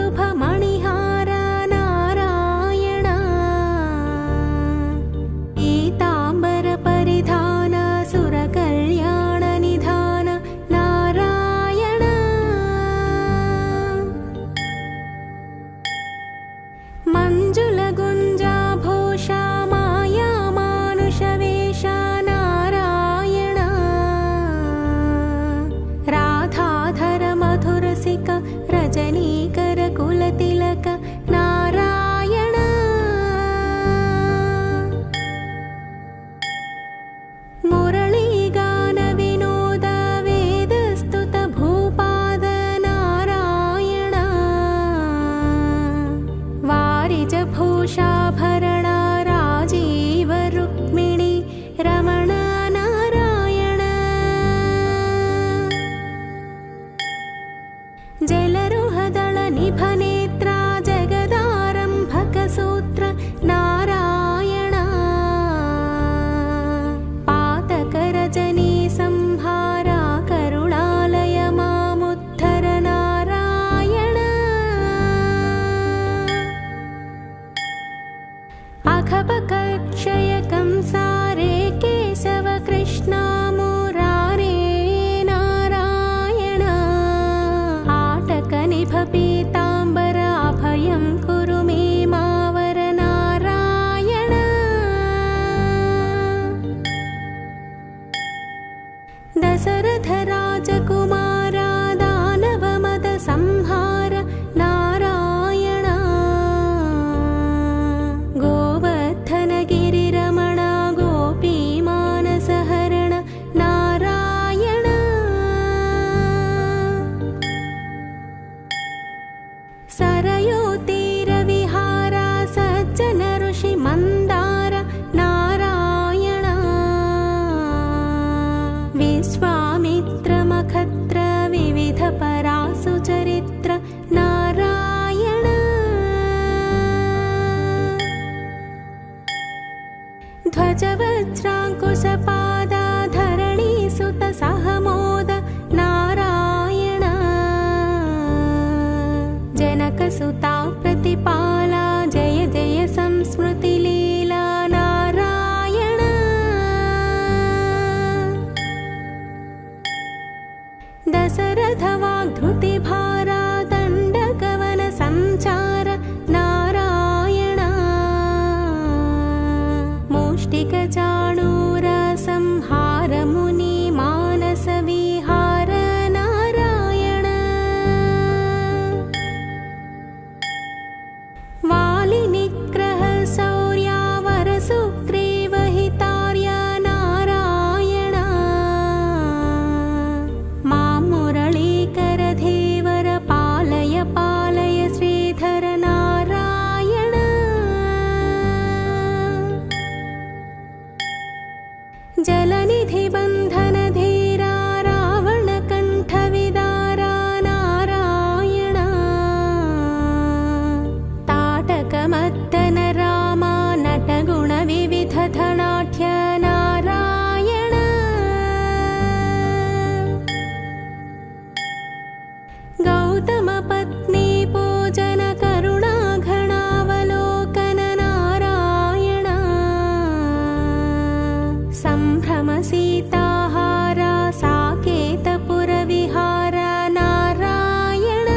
यमुनातीरविहाराधृतकौस्तुभमणिहारा नारायण पीताम्बरपरिधान सुरकल्याणनिधान नारायण मञ्जुलगुञ्जाभूषा मायामानुषवेषा नारायण राधाधर मधुरसिक रजनीकर कुलतिलक नारायण मुरलीगान विनोद वेदस्तुत भूपाद नारायण वारिजभूषाभरण राजीव रुक्मिणी रमण नारायण जलरुहदल निभनेत्रा जगदारम्भकसूत्र नारायण पातकरजनी संहारा करुणालय मामुद्धर नारायण अखपकक्षय कंसारे केशव कृष्णा मुरारे नारायण आटकनिभ पीताम्बर अभयं कुरु मे मावर नारायण दशरथ राजकुमारा दानवमद संहार नारायण गोवर्धन गिरिरमण गोपीमानसहरण नारायण सरयूतीरविहारा सज्जन ऋषि मन्दार नारायण विश्वामित्रमखत्र विविध परासुचरित्र नारायण ध्वजवज्राङ्कुशपादा धरणीसुत सहमोद नारायण जनकसुता प्रतिपाला जय जय संस्मृतिलीला नारायण दशरथ वाग्धृतिभारा दण्डकवन संचार नारायण मुष्टिकचाणूर संहार मुनि मानस विहार नारायण वालिनिग्रह शौर्यावर सुग्रीव हितार्य नारायण मां मुरलीकर धीवर पालय पालय श्रीधर नारायण जलनिधि बन्धन धीरा रावण कंठ विदारा नारायण ताटकमर्दन रामा नटगुण विविध धनाढ्य नारायण गौतम पत्नी पूजन करुणा घनावलोकन नारायण संभ्रम सीताहारा साकेतपुर विहार नारायण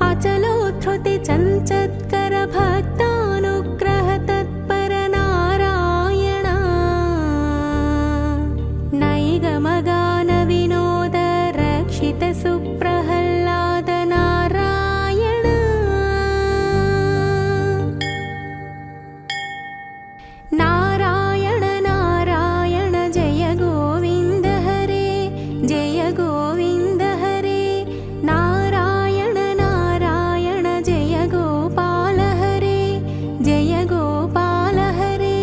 अचलोद्धृति चञ्चत्कर भक्तानुग्रह तत्पर नारायण नैगमगान विनोद रक्षित सुप्रहल्लाद नारायण नारायण नारायण जय गोविन्द हरे जय गोविन्द हरे नारायण नारायण जय गोपाल हरे जय गोपाल हरे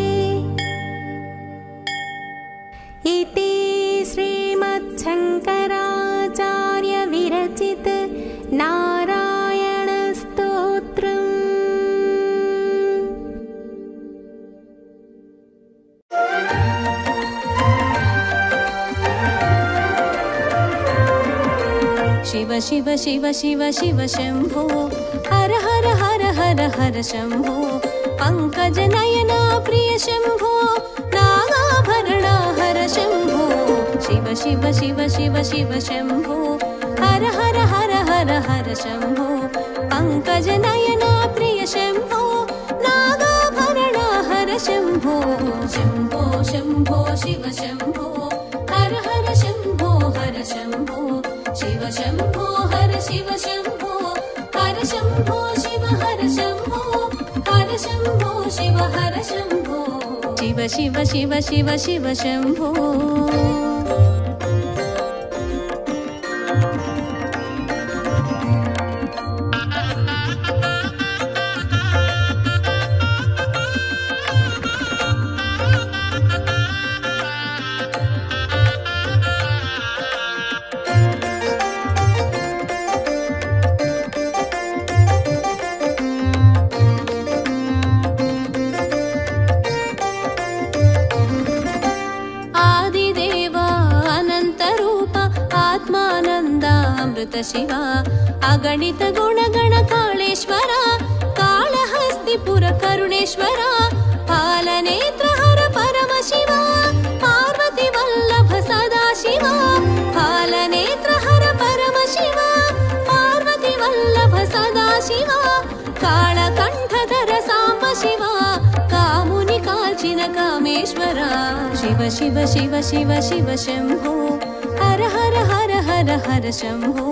इति श्रीमच्छङ्कराचार्य विरचित नारायण स्तोत्रम्। शिव शिव शिव शिव शिव शम्भो हर हर हर हर हर शम्भो पङ्कजनयना प्रिय शम्भो नागाभरणा हर शम्भो शिव शिव शिव शिव शिव शम्भो हर हर हर हर हर शम्भो पङ्कजनयना प्रिय शम्भो नागाभरणा हर शम्भो शम्भो शम्भो शिव शम्भो हर हर शम्भो हर शम्भो शिव शम्भो हर शिव शम्भो हर शम्भो शिव हर शम्भो हर शम्भो शिव हर शम्भो शिव शिव शिव शिव शिव शम्भो शिवा अगणित गुणगण कालेश्वर कालहस्तिपुर करुणेश्वर पालनेत्र हर परम शिवा पार्वती वल्लभ सदा शिवा पालनेत्र हर परम शिवा पार्वती वल्लभ सदा शिवा कालकण्ठधर साम्ब शिवा कामुनि काल्चिन कामेश्वर शिव शिव शिव शिव शिव शम्भो हर हर हर हर हर शम्भो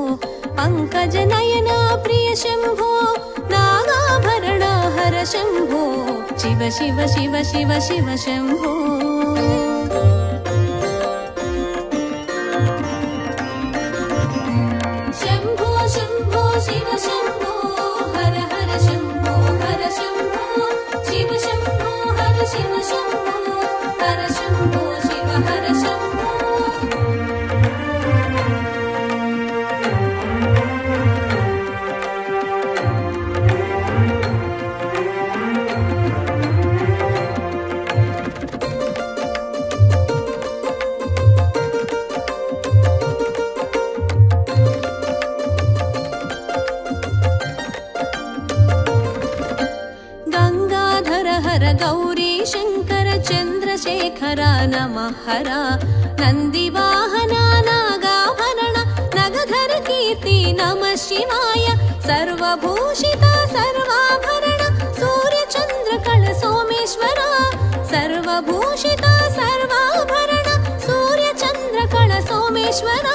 पङ्कजनयना प्रिय शम्भो नागाभरणा हर शम्भो शिव शिव शिव शिव शिव शम्भो शम्भो शम्भो शिव शम्भो हर हर शम्भो हर शम्भो शिव शम्भो हर शिव शम्भो हर शम्भो शिव हर शम्भो गौरी शंकर चंद्रशेखर नमः हर नंदिवाहना नागाभरण नगधर कीर्ति नमः शिवाय सर्वभूषिता सर्वाभरण सूर्य चंद्रकल सोमेश्वर सर्वभूषिता सर्वाभरण सूर्य चंद्रकल सोमेश्वर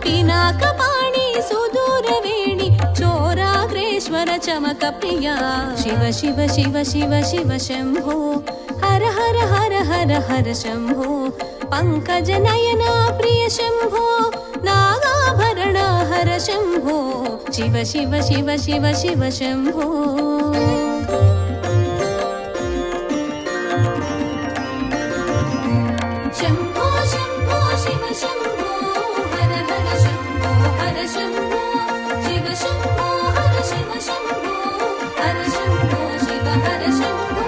पिनाकपाणि सुदूरवेणि चोराग्रेश्वर चमक प्रिया शिव शिव शिव शिव शिव शम्भो हर हर हर हर हर शम्भो पङ्कजनयना प्रिय शम्भो नागाभरणा हर शम्भो शिव शिव शिव शिव शिव शम्भो शम्भो शम्भो शिव शम्भो हर हर शम्भो हर शम्भो शिव शम्भो हर शिव शम्भो हर शम्भो शिव हर शम्भो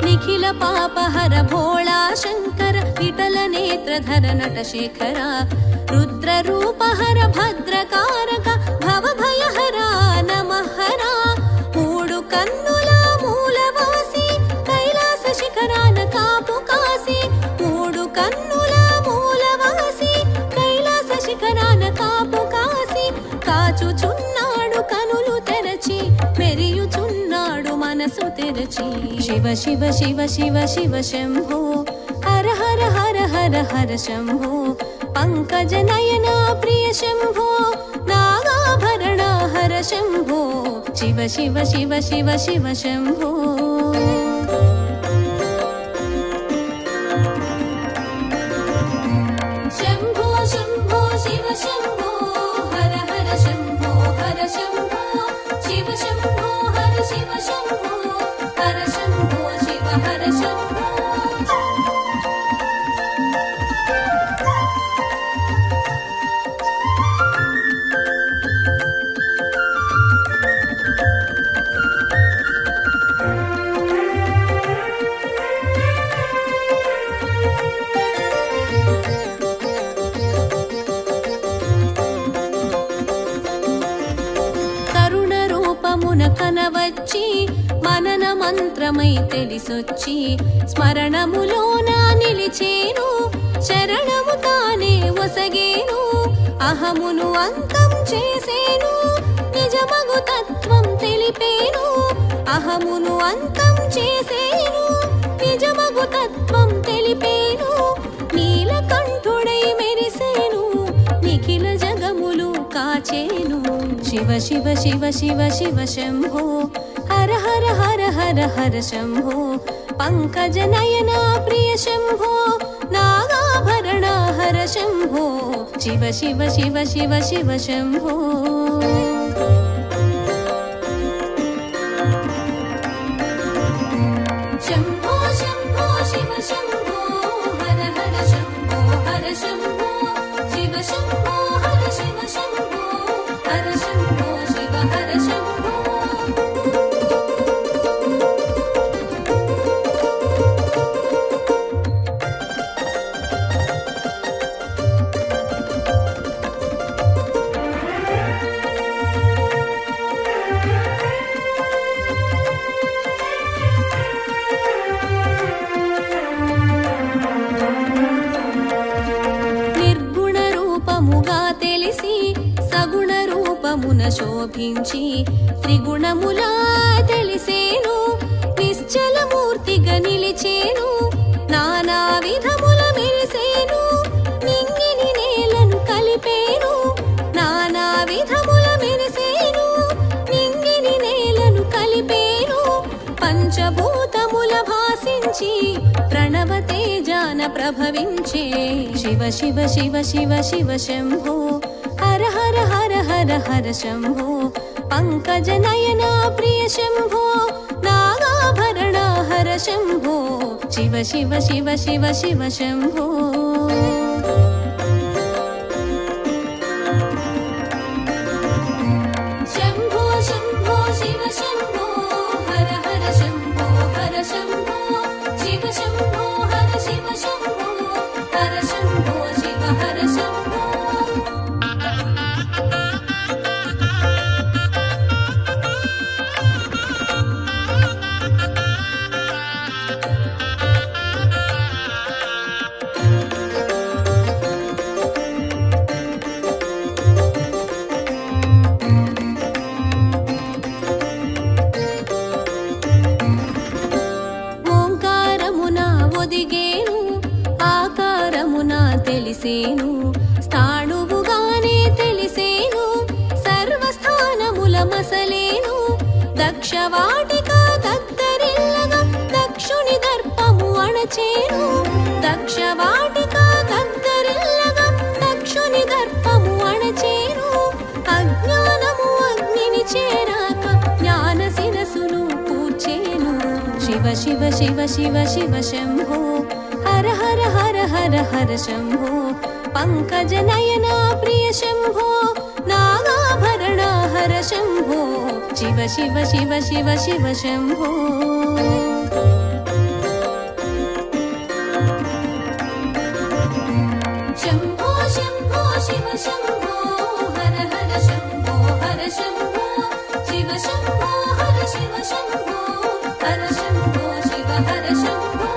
निखिल पापहर भोळा शंकर विठल नेत्रधर नटशेखर रुद्ररूपहर भद्रकारक भवभयहर नमः हर मूडु कन्नुला मूलवासी कैलास शिखरान कापु कासी मूडु कन्नुला मूलवासी कैलास शिखरान कापु कासी काचुచున్నాడు కనులు తెరచి మెరియుచున్నాడు మనసు తెరచి शिव शिव शिव शिव शिव शम्भो हर हर हर हर हर शम्भो पङ्कजनयना प्रिय शम्भो नागाभरणा हर शम्भो शिव शिव शिव शिव शिव शम्भो शम्भो शम्भो शिव शम्भो हर हर शम्भो हर शम्भो शिव शम्भो हर शिव शम्भो हर शम्भो शिव हर మౌనమున కనవచ్చి మనన మంత్రమై తెలిసొచ్చి స్మరణములోన నిలిచేను శరణము తానే ఒసగేను అహమును అంతం చేసేను నిజమగు తత్వం తెలిపేను అహమును అంతం చేసేను నిజమగు తత్వం తెలిపేను నీలకంఠుడై మెరిసేను నిఖిల జగములు కాచేను శివ శివ శివ శివ శివ శంభో హర హర హర హర హర శంభో పంకజ నయన ప్రియ శంభో నాగాభరణ హర శంభో శివ శివ శివ శివ శివ శంభో శంభో శంభో శివ శంభో హర హర శంభో హర శంభో శివ శంభో హర శివ శంభో హర శంభో శివ హర శంభో శోభించి త్రిగుణములా తెలిసేను నిశ్చలమూర్తిగా నిలిచేను నానా విధముల మెరిసేను నింగిని నేలను కలిపేను నానా విధముల మెరిసేను నింగిని నేలను కలిపేను పంచభూతముల భాసించి ప్రణవ తేజాన ప్రభవించే శివ శివ శివ శివ శివ శంభో హర హర హర హర హర శంభో పంకజ నయన ప్రియ శంభో నాగాభరణ హర శంభో శివ శివ శివ శివ శివ శంభో శంభో శంభో శివ శంభో హర హర శంభో హర శంభో శివ శంభో హర శివ శంభో హర శంభో శివ హర శంభో తెలిసేను స్థాణువుగానే తెలిసేను సర్వస్థానముల మసలేను దక్షవాటిక దద్దరిల్లగా దక్షుని దర్పము అణచేను దక్షవాటిక దద్దరిల్లగా దక్షుని దర్పము అణచేను అజ్ఞానము అగ్నిని చేరాక జ్ఞాన శిరసును కూర్చేను శివ శివ శివ శివ శివ శంభో హర హర హర హర హర శంభో పంకజ నయన ప్రియ శంభో నాగాభరణ హర శంభో శివ శివ శివ శివ శివ శంభో శంభో శంభో శివ శంభో హర హర శంభో హర శంభో శివ శంభో హర శివ శంభో హర శంభో శివ హర శంభో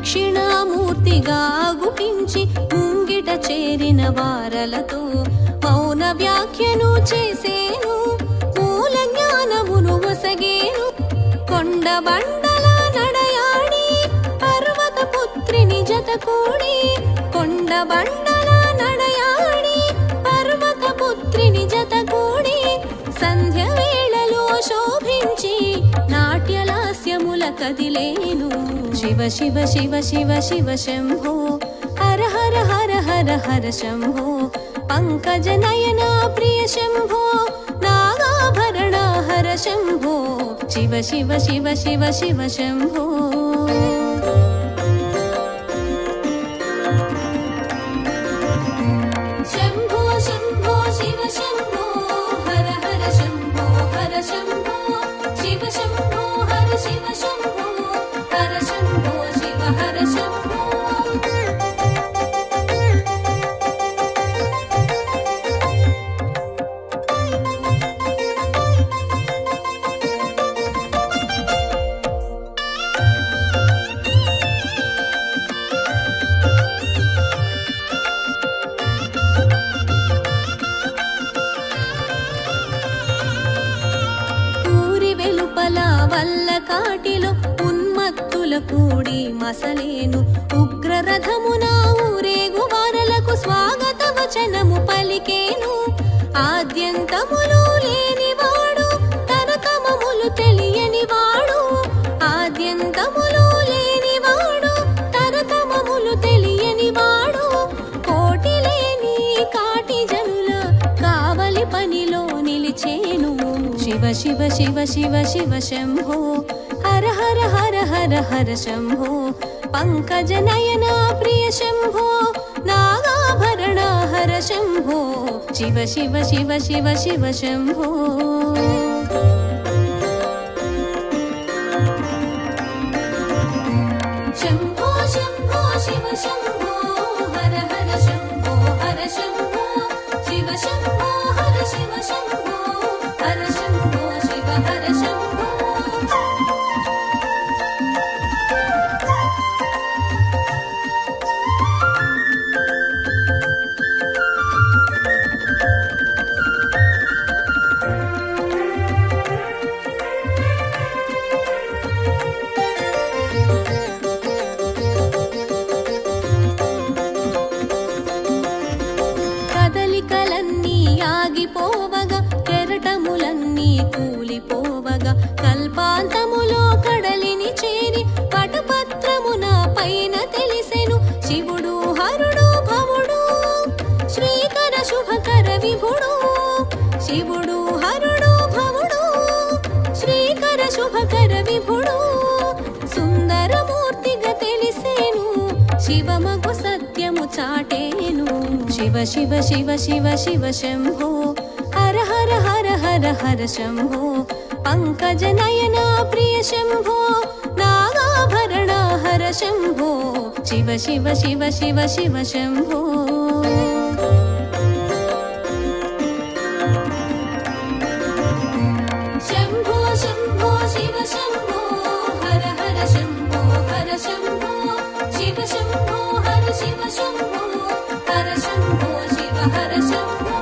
దక్షిణామూర్తిగా గుపించి ముంగిట చేరిన వారలతో మౌన వ్యాఖ్యను చేసేను మూల జ్ఞానమును ఒసగేను కొండ బండల నడయాడి పర్వత పుత్రిని జత కూడి కొండ బండల నడయాడి పర్వత పుత్రిని జత కూడి సంధ్య వేళలో శోభించి నాట్యలాస్యముల కదిలేను శివ శివ శివ శివ శివ శంభో హర హర హర హర హర శంభో పంకజ నయన ప్రియ శంభో నాగాభరణ హర శంభో శివ శివ శివ శివ శివ శంభో शम्भो వల్ల కాటిలో ఉన్మత్తుల కూడి మసలేను ఉగ్రరథమున ఊరేగు వారలకు స్వాగత వచనము పలికేను ఆద్యంతములు లేనివాడు తరతమములు తెలియనివాడు ఆద్యంతములు లేనివాడు తరతమములు తెలియనివాడు కోటి లేని కాటి జనుల కావలి పనిలో నిలిచేను शिव शिव शिव शिव शिव शम्भो हर हर हर हर हर शम्भो पंकज नयना प्रिय शम्भो नागाभरणा हर शम्भो शिव शिव शिव शिव शिव शम्भो शम्भो शम्भो शिव शम्भो हर हर शम्भो हर शम्भो शिव शम्भो हर शिव शम्भो हर शम्भो शिव हर शम्भो కదలికలన్నీ ఆగిపోవగా కెరటములన్నీ కూలిపోవగా కల్పాంతములో కడలిని చేరి పటపత్రమున పైన తెలిసెను శివుడు హరుడు భవుడు శ్రీకర శుభకర విభుడు శివుడు హరుడు భవుడు శ్రీకర శుభకర విభుడు సుందరమూర్తిగా తెలిసేను శివమగు సత్యము చాటేను शिव शिव शिव शिव शिव शम्भो हर हर हर हर हर शम्भो पंकज नयना प्रिय शम्भो नागाभरणा हर शम्भो शिव शिव शिव शिव शिव शम्भो शम्भो शम्भो शिव शम्भो हर हर शम्भो हर शम्भो शिव शम्भो हर शिव शम्भो हर शम्भो शिव हर शम्भो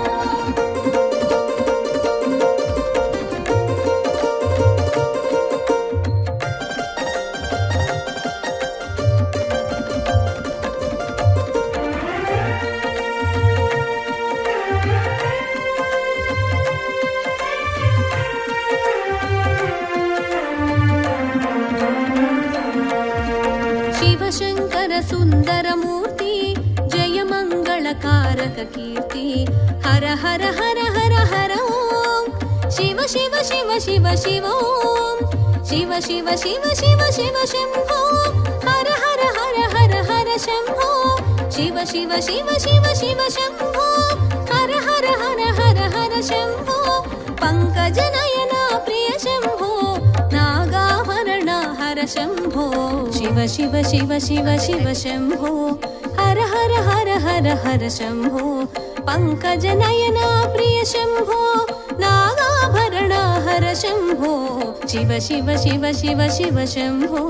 शिव शंकर सुंदर मूर्ति जय मंगलकारक कीर्ति हर हर हर हर हर ओम शिव शिव शिव शिव शिव ओम शिव शिव शिव शिव शिव शंभो हर हर हर हर हर शंभो शिव शिव शिव शिव शिव शंभो हर हर हर हर हर शंभो पंकज नयना प्रिय शंभो नागाभरणा हर शंभो शिव शिव शिव शिव शिव शंभो हर हर हर हर हर शंभो पंकज नयना प्रिय शंभो नागाभरणा हर शंभो शिव शिव शिव शिव शिव शंभो